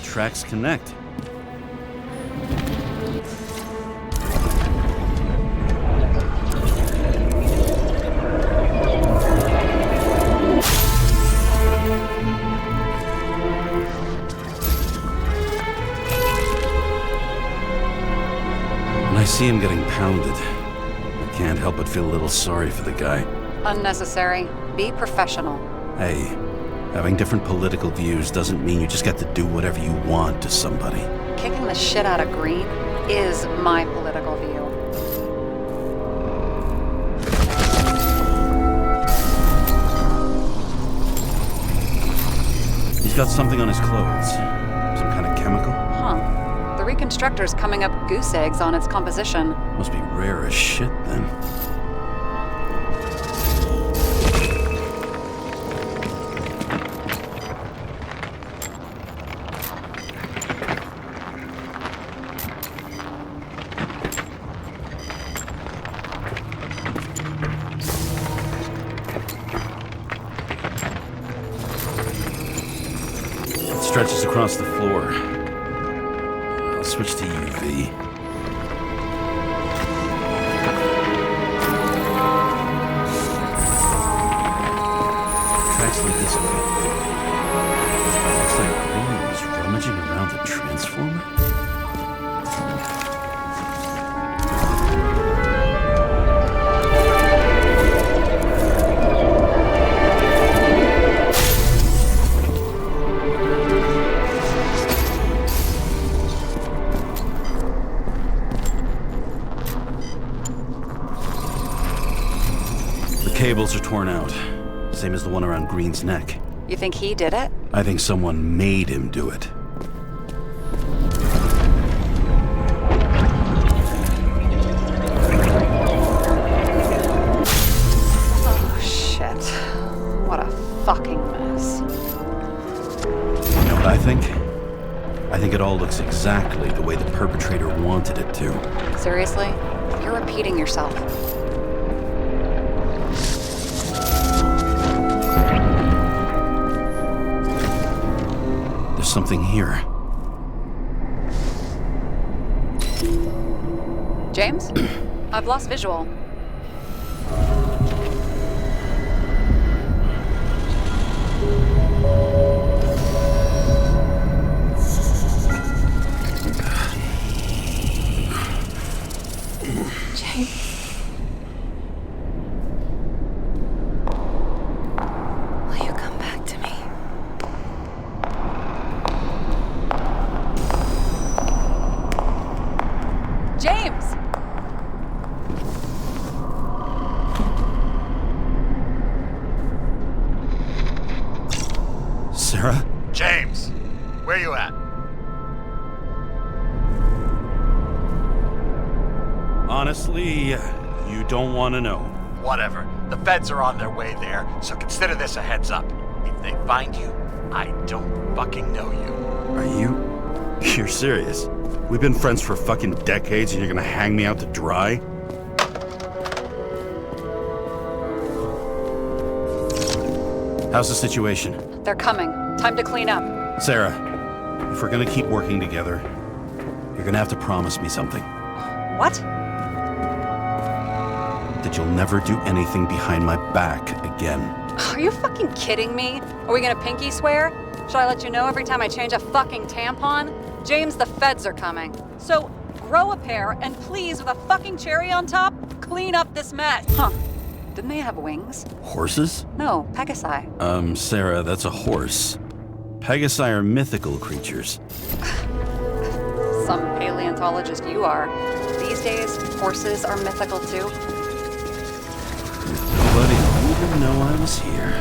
tracks connect. When I see him getting pounded, I can't help but feel a little sorry for the guy. Unnecessary. Be professional. Hey, having different political views doesn't mean you just get to do whatever you want to somebody. Kicking the shit out of Green is my political view. He's got something on his clothes. Some kind of chemical? Huh. The reconstructor's coming up goose eggs on its composition. Must be rare as shit then. Stretches across the floor. I'll switch to UV. Tracks lead this way. Looks like Green was rummaging around the transformer. Cables are torn out, same as the one around Green's neck. You think he did it? I think someone made him do it. Oh, shit. What a fucking mess. You know what I think? I think it all looks exactly the way the perpetrator wanted it to. Seriously? You're repeating yourself. There's something here. James? I've lost visual. James? Will you come back to me? James! Sarah? James, where you at? Honestly, you don't want to know. Whatever. The feds are on their way there, so consider this a heads up. If they find you, I don't fucking know you. Are you? You're serious? We've been friends for fucking decades and you're gonna hang me out to dry? How's the situation? They're coming. Time to clean up. Sarah, if we're gonna keep working together, you're gonna have to promise me something. What? That you'll never do anything behind my back again. Are you fucking kidding me? Are we gonna pinky swear? Should I let you know every time I change a fucking tampon? James, the feds are coming. So, grow a pair, and please, with a fucking cherry on top, clean up this mess. Huh. Didn't they have wings? Horses? No, Pegasi. Sarah, that's a horse. Pegasi are mythical creatures. Some paleontologist you are. These days, horses are mythical too. Nobody will even know I was here.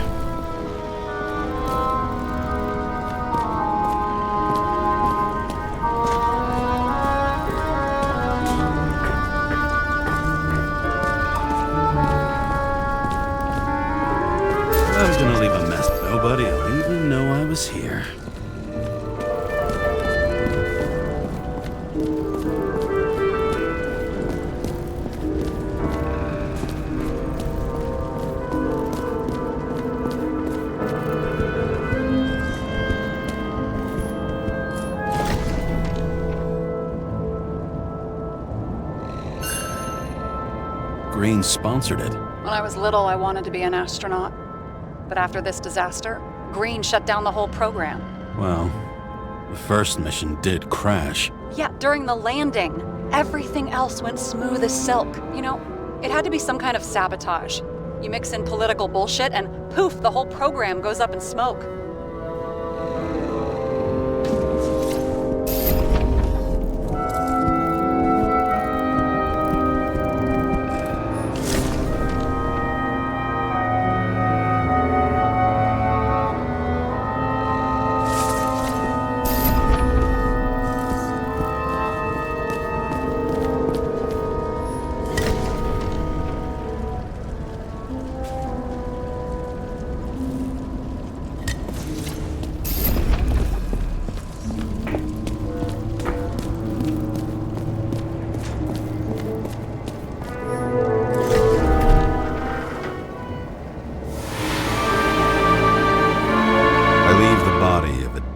I was gonna leave a mess. Nobody will even know I was here. Green sponsored it. When I was little, I wanted to be an astronaut. But after this disaster, Green shut down the whole program. Well, the first mission did crash. Yeah, during the landing, everything else went smooth as silk. You know, it had to be some kind of sabotage. You mix in political bullshit and poof, the whole program goes up in smoke.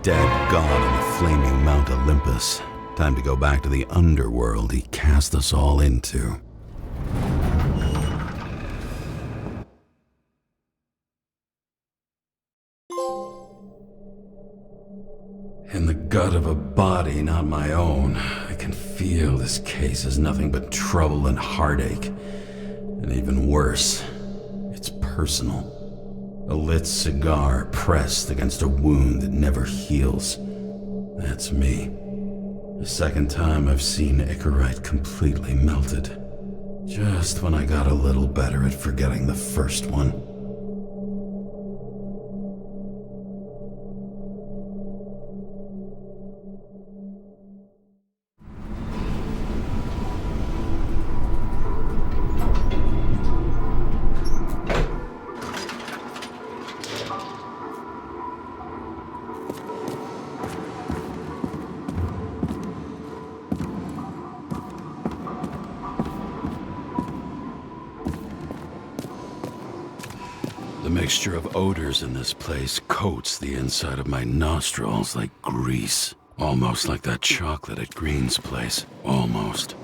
Dead god on the flaming Mount Olympus. Time to go back to the underworld he cast us all into. In the gut of a body not my own, I can feel this case is nothing but trouble and heartache. And even worse, it's personal. A lit cigar pressed against a wound that never heals. That's me. The second time I've seen Icarite completely melted. Just when I got a little better at forgetting the first one. The mixture of odors in this place coats the inside of my nostrils like grease. Almost like that chocolate at Green's place. Almost.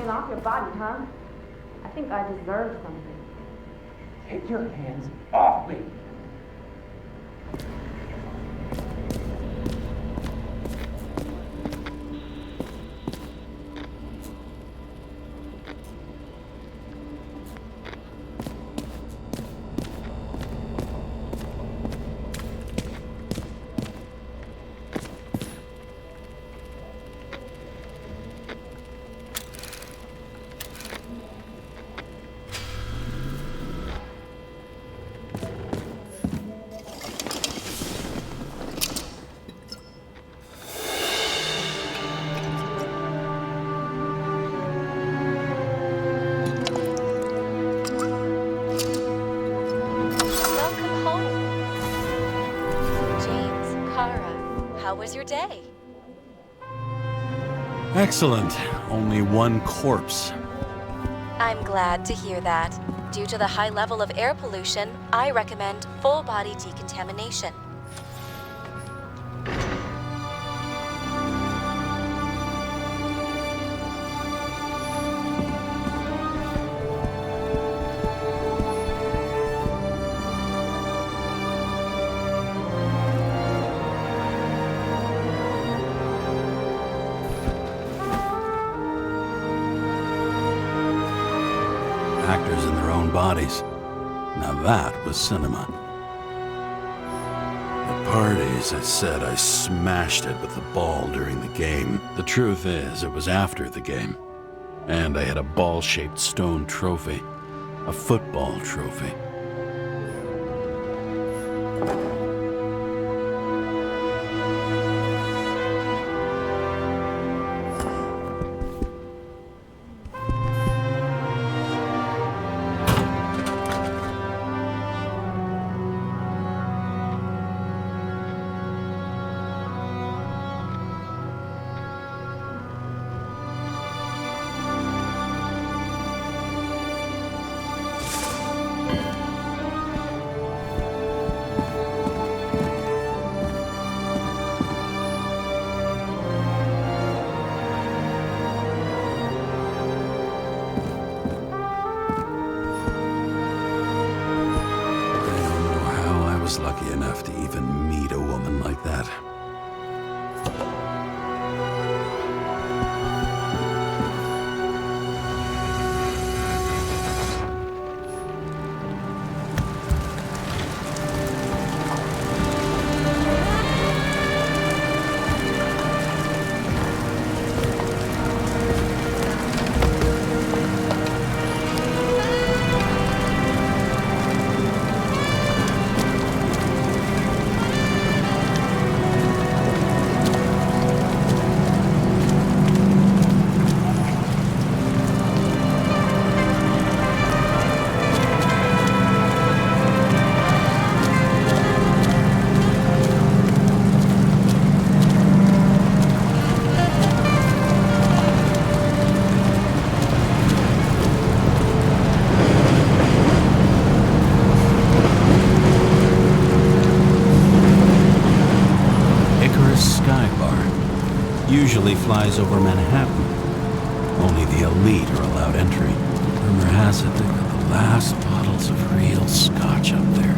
Off your body, huh? I think I deserve something. Take your hands off me! How was your day? Excellent. Only one corpse. I'm glad to hear that. Due to the high level of air pollution, I recommend full body decontamination. Actors in their own bodies. Now that was cinema. The parties, I said I smashed it with the ball during the game. The truth is, it was after the game. And I had a ball-shaped stone trophy. A football trophy. Lucky enough to even meet a woman like that. Usually flies over Manhattan. Only the elite are allowed entry. Rumor has it they've got the last bottles of real scotch up there.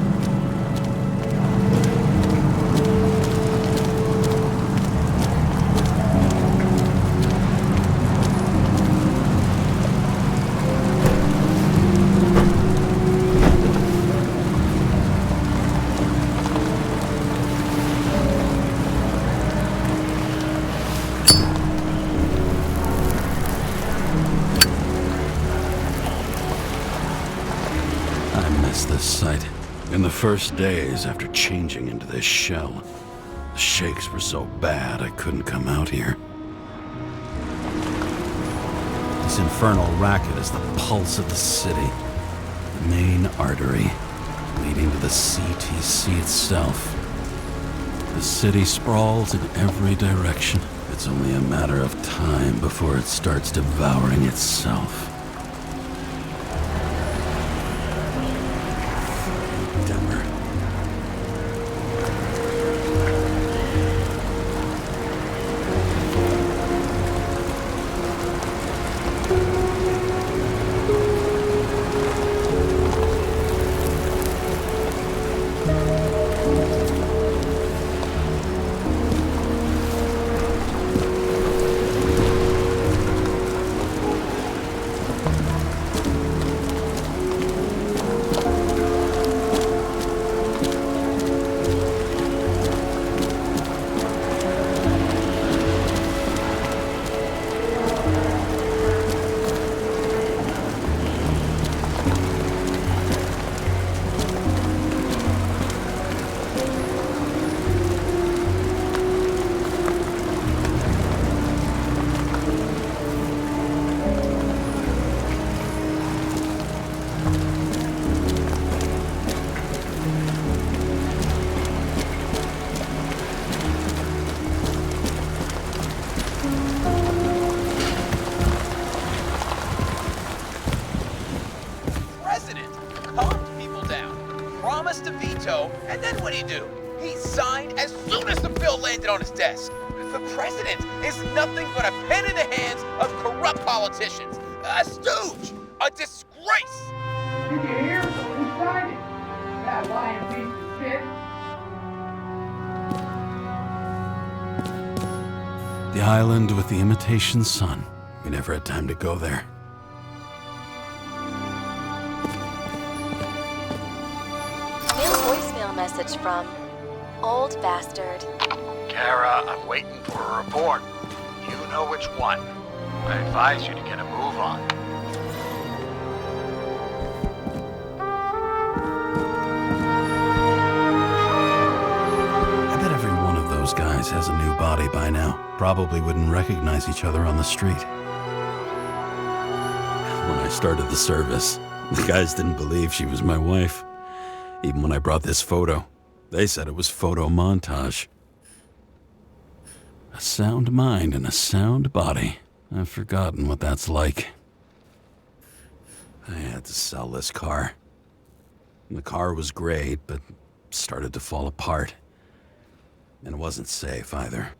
This sight. In the first days after changing into this shell, the shakes were so bad I couldn't come out here. This infernal racket is the pulse of the city, the main artery leading to the CTC itself. The city sprawls in every direction. It's only a matter of time before it starts devouring itself. he do? He signed as soon as the bill landed on his desk. The president is nothing but a pen in the hands of corrupt politicians. A stooge! A disgrace! Did you hear? Who signed it? That lying piece of shit. The island with the imitation sun. We never had time to go there. New voicemail message from Old Bastard. Kara, I'm waiting for a report. You know which one. I advise you to get a move on. I bet every one of those guys has a new body by now. Probably wouldn't recognize each other on the street. When I started the service, the guys didn't believe she was my wife. Even when I brought this photo, they said it was photo montage. A sound mind and a sound body. I've forgotten what that's like. I had to sell this car. The car was great, but started to fall apart. And it wasn't safe either.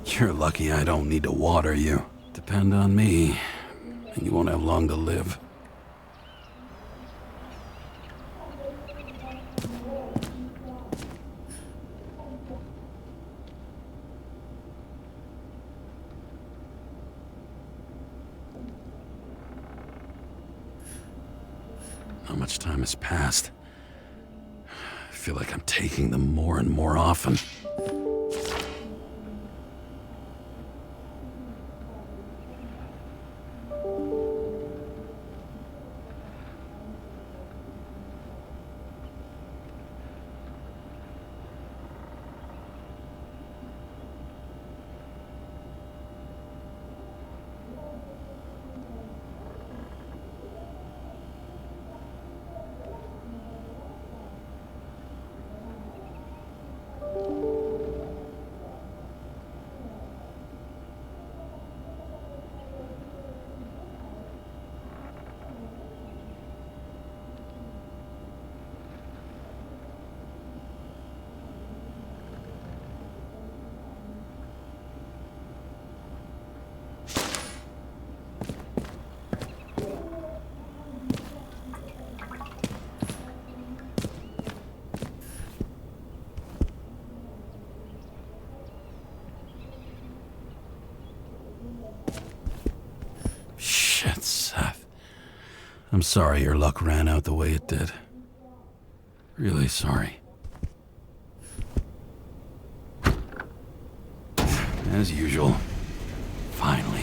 You're lucky I don't need to water you. Depend on me, and you won't have long to live. How much time has passed? I feel like I'm taking them more and more often. Shit, Seth. I'm sorry your luck ran out the way it did. Really sorry. As usual. Finally.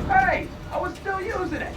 Hey, I was still using it.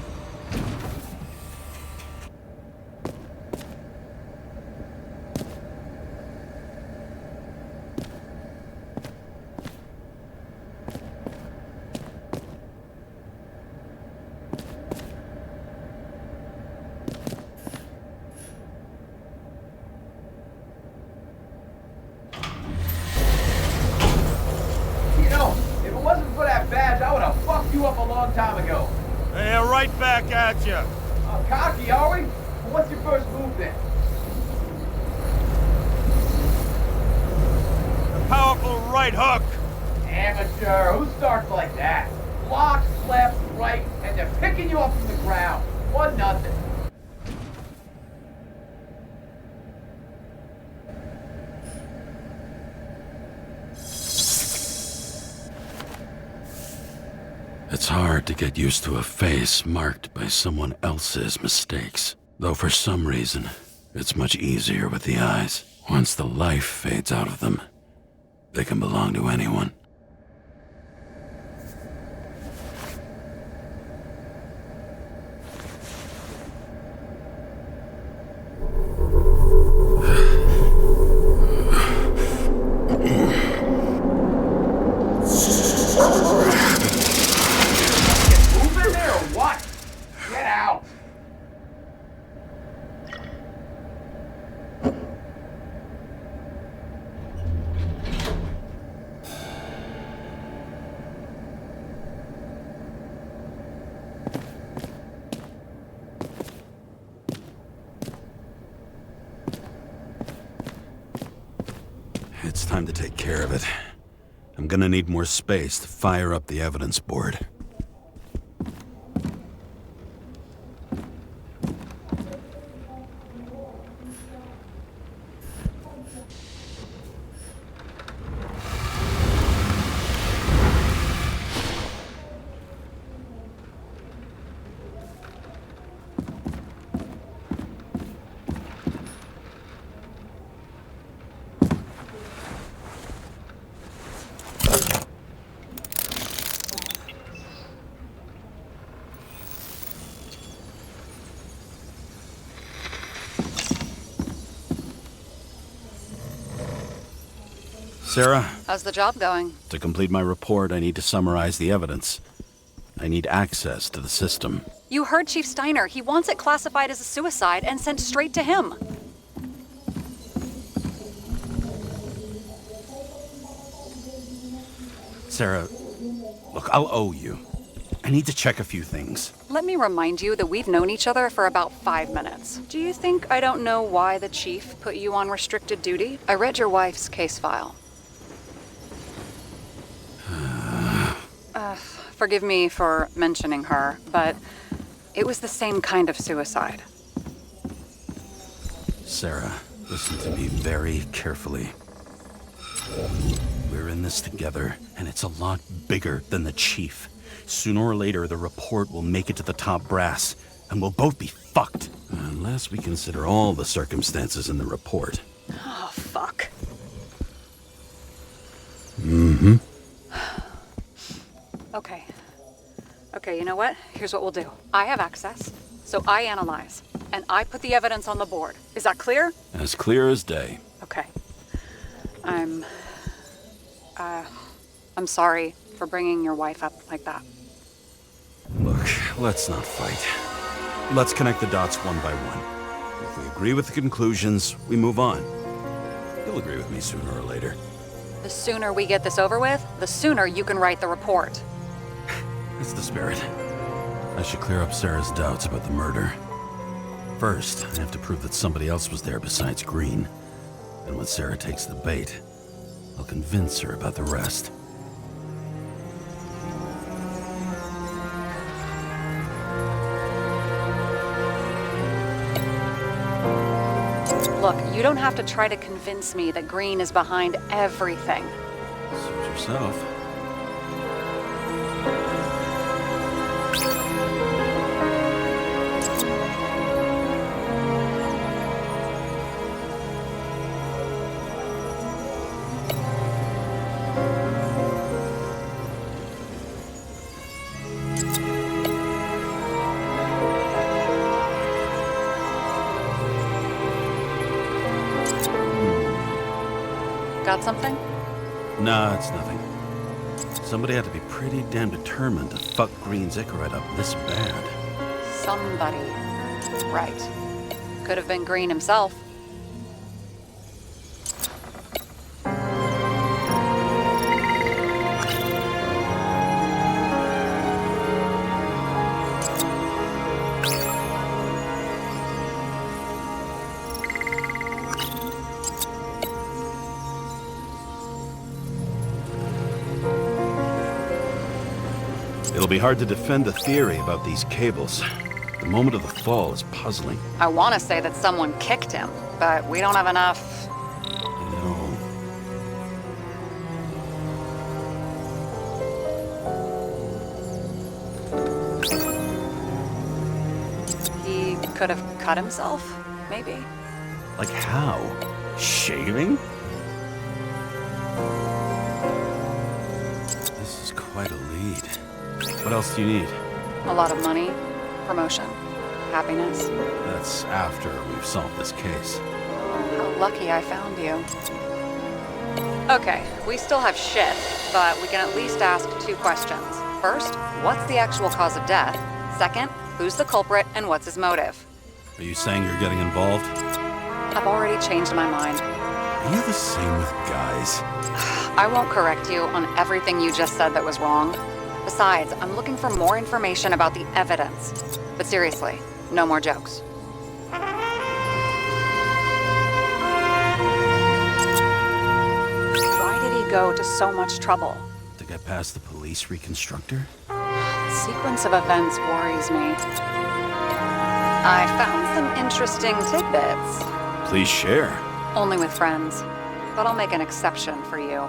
If it wasn't for that badge, I would have fucked you up a long time ago. Yeah, right back at you. Cocky, are we? Well, what's your first move then? The powerful right hook. Amateur, who starts like that? Block, left, right, and they're picking you up from the ground. 1-0. It's hard to get used to a face marked by someone else's mistakes. Though for some reason, it's much easier with the eyes. Once the life fades out of them, they can belong to anyone. It's time to take care of it. I'm gonna need more space to fire up the evidence board. Sarah? How's the job going? To complete my report, I need to summarize the evidence. I need access to the system. You heard Chief Steiner. He wants it classified as a suicide and sent straight to him. Sarah, look, I'll owe you. I need to check a few things. Let me remind you that we've known each other for about 5 minutes. Do you think I don't know why the chief put you on restricted duty? I read your wife's case file. Forgive me for mentioning her, but it was the same kind of suicide. Sarah, listen to me very carefully. We're in this together, and it's a lot bigger than the chief. Sooner or later, the report will make it to the top brass, and we'll both be fucked. Unless we consider all the circumstances in the report. Oh, fuck. Mm-hmm. Okay, you know what? Here's what we'll do. I have access, so I analyze, and I put the evidence on the board. Is that clear? As clear as day. Okay. I'm sorry for bringing your wife up like that. Look, let's not fight. Let's connect the dots one by one. If we agree with the conclusions, we move on. You'll agree with me sooner or later. The sooner we get this over with, the sooner you can write the report. That's the spirit. I should clear up Sarah's doubts about the murder. First, I have to prove that somebody else was there besides Green. And when Sarah takes the bait, I'll convince her about the rest. Look, you don't have to try to convince me that Green is behind everything. Suit yourself. Got something? Nah, it's nothing. Somebody had to be pretty damn determined to fuck Green's Icarite up this bad. Somebody. Right. Could have been Green himself. It'll be hard to defend the theory about these cables. The moment of the fall is puzzling. I want to say that someone kicked him, but we don't have enough. I know. could have cut himself, maybe. Like how? Shaving? This is quite a lead. What else do you need? A lot of money, promotion, happiness. That's after we've solved this case. How lucky I found you. Okay, we still have shit, but we can at least ask 2 questions. First, what's the actual cause of death? Second, who's the culprit and what's his motive? Are you saying you're getting involved? I've already changed my mind. Are you the same with guys? I won't correct you on everything you just said that was wrong. Besides, I'm looking for more information about the evidence. But seriously, no more jokes. Why did he go to so much trouble? To get past the police reconstructor? The sequence of events worries me. I found some interesting tidbits. Please share. Only with friends. But I'll make an exception for you.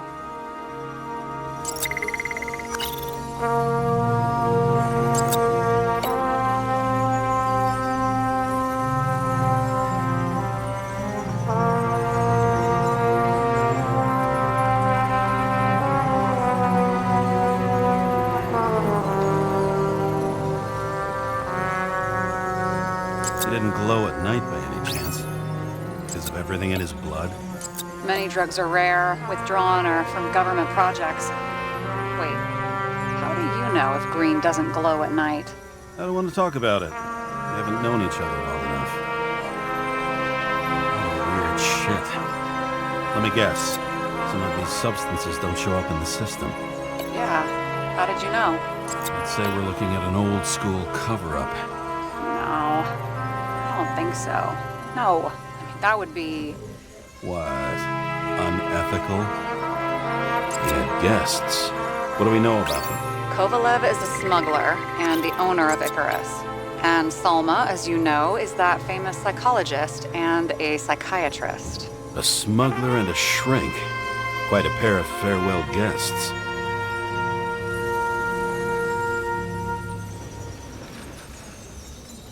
He didn't glow at night by any chance? Because of everything in his blood? Many drugs are rare, withdrawn, or from government projects. Wait, how do you know if green doesn't glow at night? I don't want to talk about it. We haven't known each other long enough. Oh, weird shit. Let me guess. Some of these substances don't show up in the system. Yeah, how did you know? I'd say we're looking at an old school cover-up. No, I don't think so. No, I mean, that would be... What? Unethical? We had guests. What do we know about them? Kovalev is a smuggler and the owner of Icarus. And Salma, as you know, is that famous psychologist and a psychiatrist. A smuggler and a shrink. Quite a pair of farewell guests.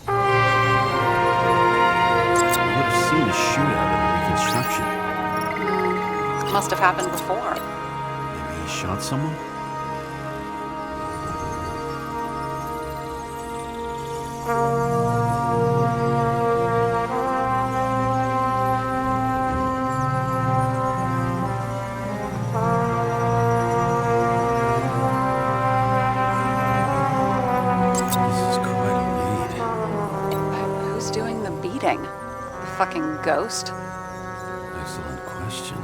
I would have seen a shootout in the reconstruction. Must have happened before. Maybe he shot someone? Fucking ghost? Excellent question.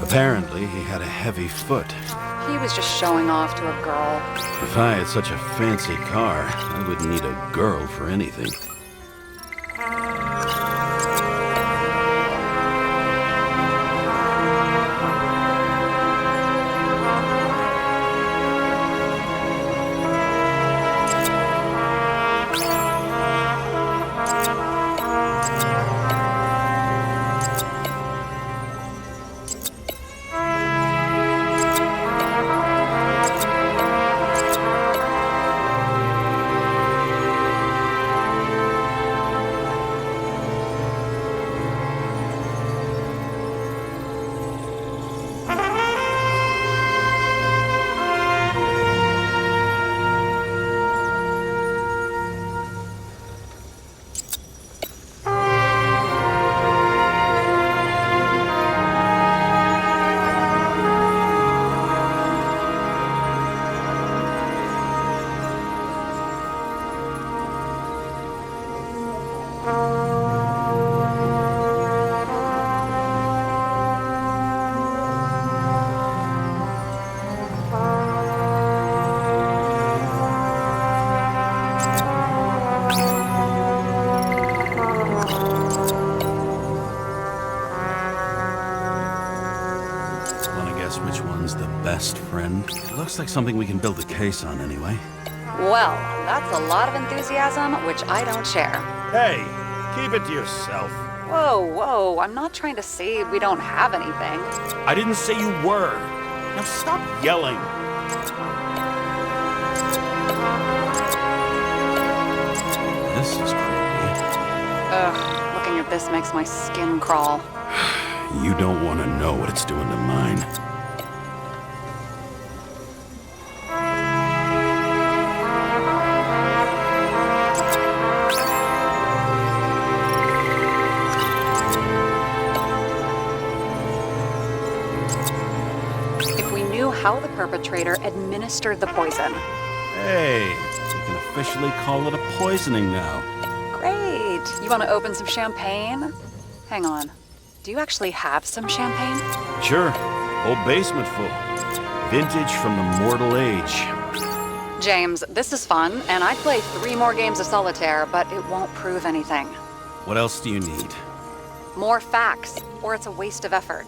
Apparently, he had a heavy foot. He was just showing off to a girl. If I had such a fancy car, I wouldn't need a girl for anything. Best friend? Looks like something we can build a case on anyway. Well, that's a lot of enthusiasm, which I don't share. Hey, keep it to yourself. Whoa, I'm not trying to say we don't have anything. I didn't say you were. Now stop yelling. this is creepy. Ugh, looking at this makes my skin crawl. You don't want to know what it's doing to mine. If we knew how the perpetrator administered the poison. Hey, we can officially call it a poisoning now. Great. You want to open some champagne? Hang on. Do you actually have some champagne? Sure, whole basement full. Vintage from the mortal age. James, this is fun, and I'd play 3 more games of solitaire, but it won't prove anything. What else do you need? More facts, or it's a waste of effort.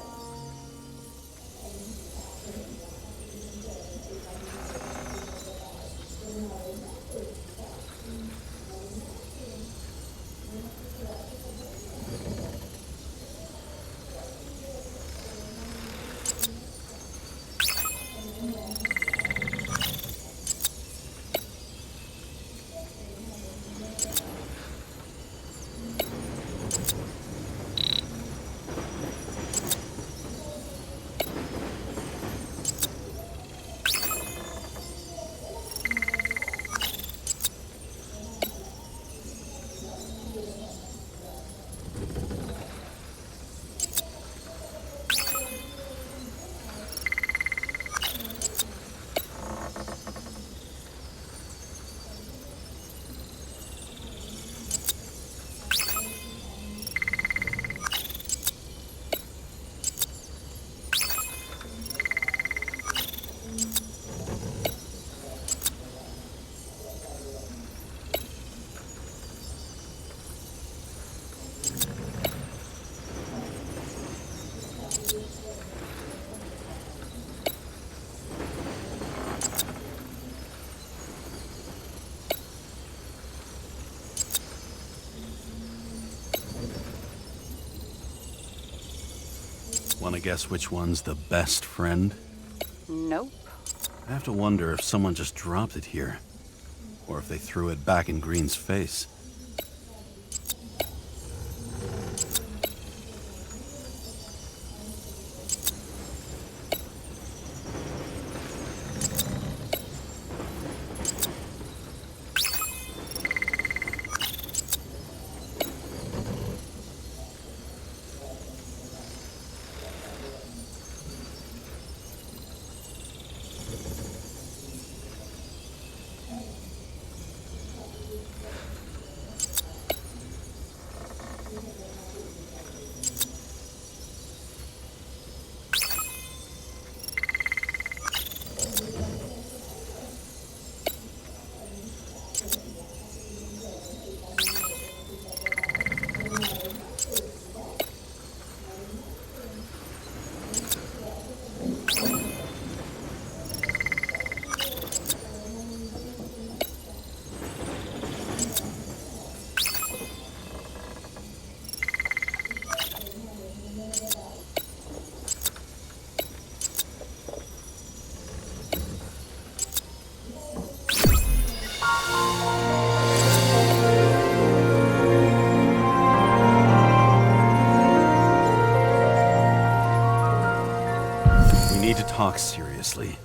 Want to guess which one's the best friend? Nope. I have to wonder if someone just dropped it here. Or if they threw it back in Green's face. Talk seriously.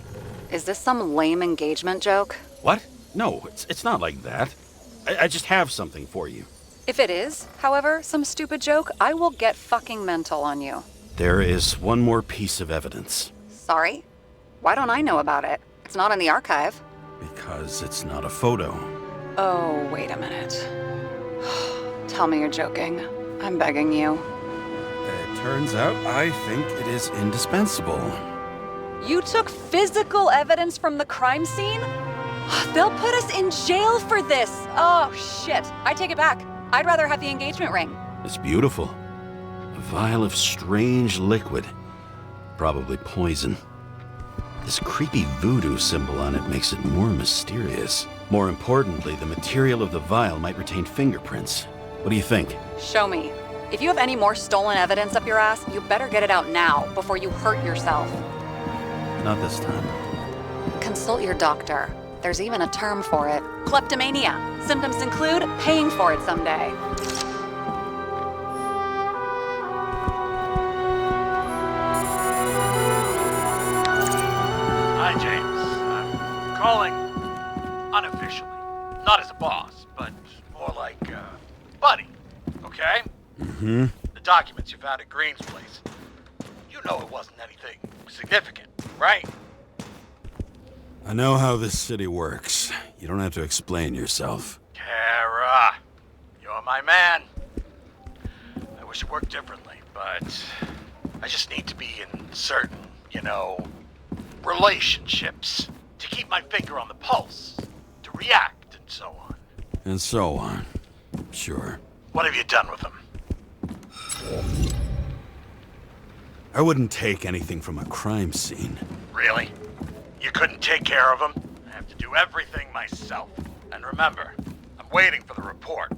Is this some lame engagement joke? What? No, it's not like that. I just have something for you. If it is, however, some stupid joke, I will get fucking mental on you. There is one more piece of evidence. Sorry? Why don't I know about it? It's not in the archive. Because it's not a photo. Oh, wait a minute. Tell me you're joking. I'm begging you. It turns out I think it is indispensable. You took physical evidence from the crime scene? They'll put us in jail for this. Oh, shit. I take it back. I'd rather have the engagement ring. It's beautiful. A vial of strange liquid. Probably poison. This creepy voodoo symbol on it makes it more mysterious. More importantly, the material of the vial might retain fingerprints. What do you think? Show me. If you have any more stolen evidence up your ass, you better get it out now before you hurt yourself. Not this time. Consult your doctor. There's even a term for it. Kleptomania. Symptoms include paying for it someday. Hi, James. I'm calling unofficially. Not as a boss, but more like, buddy. Okay? Mm-hmm. The documents you found at Green's place. You know it wasn't anything significant, right? I know how this city works. You don't have to explain yourself. Kara, you're my man. I wish it worked differently, but I just need to be in certain, relationships to keep my finger on the pulse, to react and so on. And so on. Sure. What have you done with them? I wouldn't take anything from a crime scene. Really? You couldn't take care of them? I have to do everything myself. And remember, I'm waiting for the report.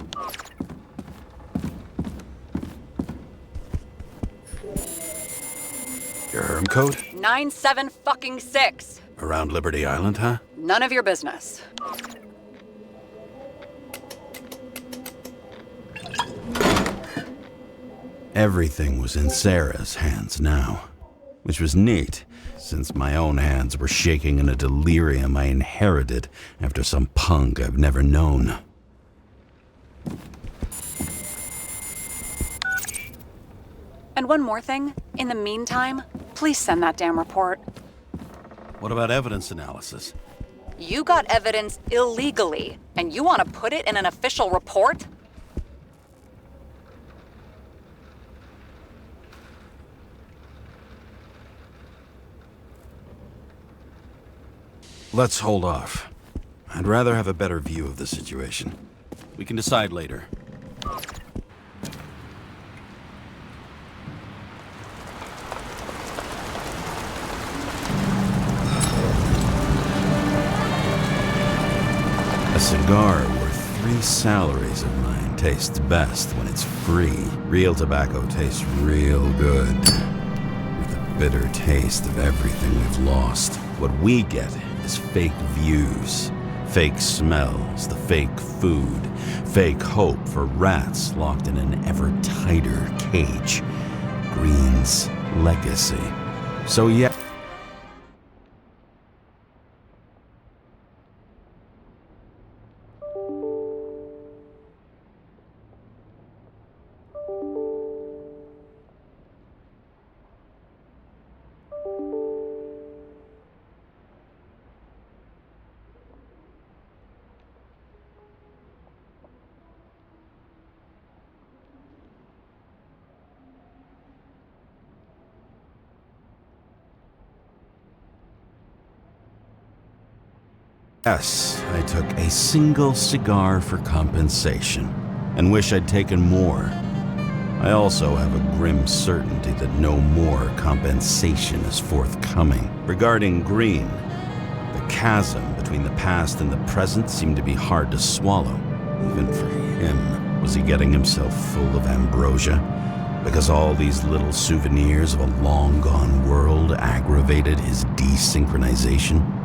Your Herm code? 97-fucking-6. Around Liberty Island, huh? None of your business. Everything was in Sarah's hands now, which was neat, since my own hands were shaking in a delirium I inherited after some punk I've never known. And one more thing. In the meantime, please send that damn report. What about evidence analysis? You got evidence illegally, and you want to put it in an official report? Let's hold off. I'd rather have a better view of the situation. We can decide later. A cigar worth 3 salaries of mine tastes best when it's free. Real tobacco tastes real good. With the bitter taste of everything we've lost. What we get is fake views, fake smells, the fake food, fake hope for rats locked in an ever tighter cage. Green's legacy. So yeah. Yes, I took a single cigar for compensation, and wish I'd taken more. I also have a grim certainty that no more compensation is forthcoming. Regarding Green, the chasm between the past and the present seemed to be hard to swallow, even for him. Was he getting himself full of ambrosia? Because all these little souvenirs of a long-gone world aggravated his desynchronization?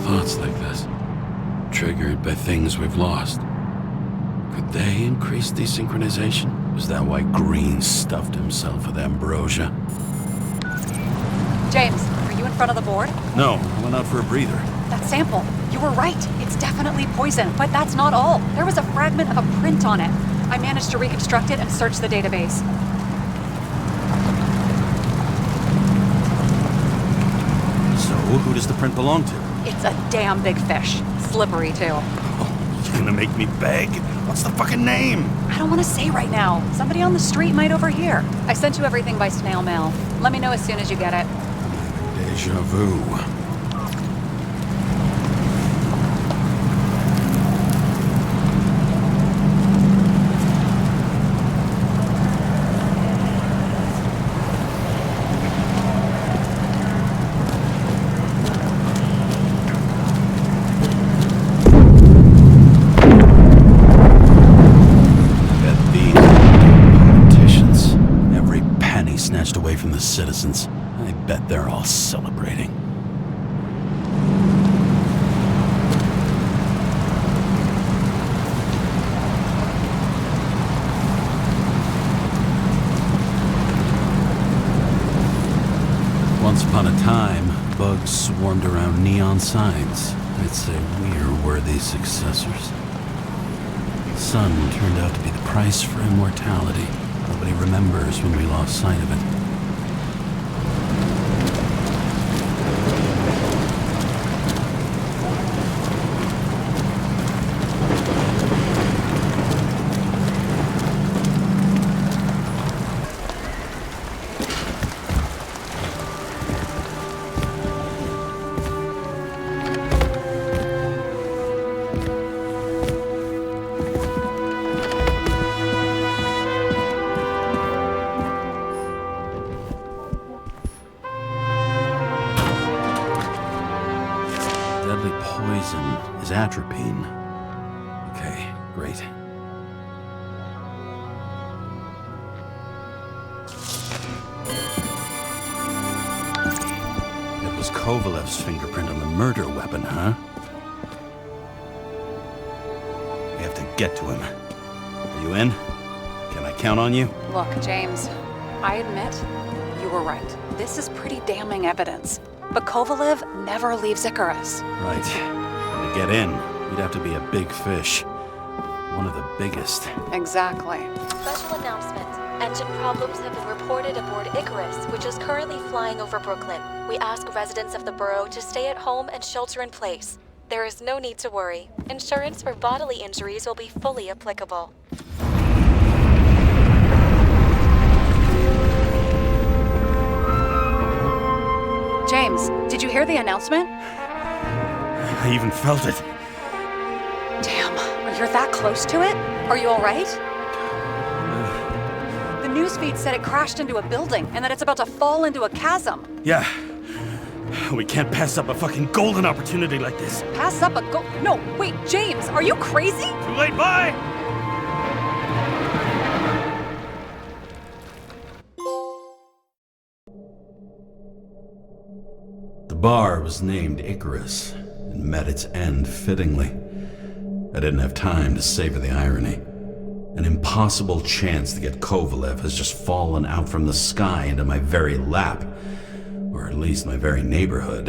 Thoughts like this, triggered by things we've lost. Could they increase desynchronization? Was that why Green stuffed himself with ambrosia? James, are you in front of the board? No, I went out for a breather. That sample. You were right. It's definitely poison, but that's not all. There was a fragment of a print on it. I managed to reconstruct it and search the database. So, who does the print belong to? It's a damn big fish. Slippery, too. Oh, you're gonna make me beg? What's the fucking name? I don't want to say right now. Somebody on the street might overhear. I sent you everything by snail mail. Let me know as soon as you get it. Deja vu. from the citizens. I bet they're all celebrating. Once upon a time, bugs swarmed around neon signs. I'd say we're worthy successors. Sun turned out to be the price for immortality. Nobody remembers when we lost sight of it. Deadly poison is atropine. Okay, great. It was Kovalev's fingerprint on the murder weapon, huh? We have to get to him. Are you in? Can I count on you? Look, James, I admit, you were right. This is pretty damning evidence. But Kovalev never leaves Icarus. Right. And to get in, you'd have to be a big fish. One of the biggest. Exactly. Special announcement. Engine problems have been reported aboard Icarus, which is currently flying over Brooklyn. We ask residents of the borough to stay at home and shelter in place. There is no need to worry. Insurance for bodily injuries will be fully applicable. James, did you hear the announcement? I even felt it. Damn, you're that close to it? Are you all right? The newsfeed said it crashed into a building and that it's about to fall into a chasm. Yeah. We can't pass up a fucking golden opportunity like this. Pass up a No, wait, James, are you crazy? Too late, bye! The bar was named Icarus and met its end fittingly. I didn't have time to savor the irony. An impossible chance to get Kovalev has just fallen out from the sky into my very lap, or at least my very neighborhood.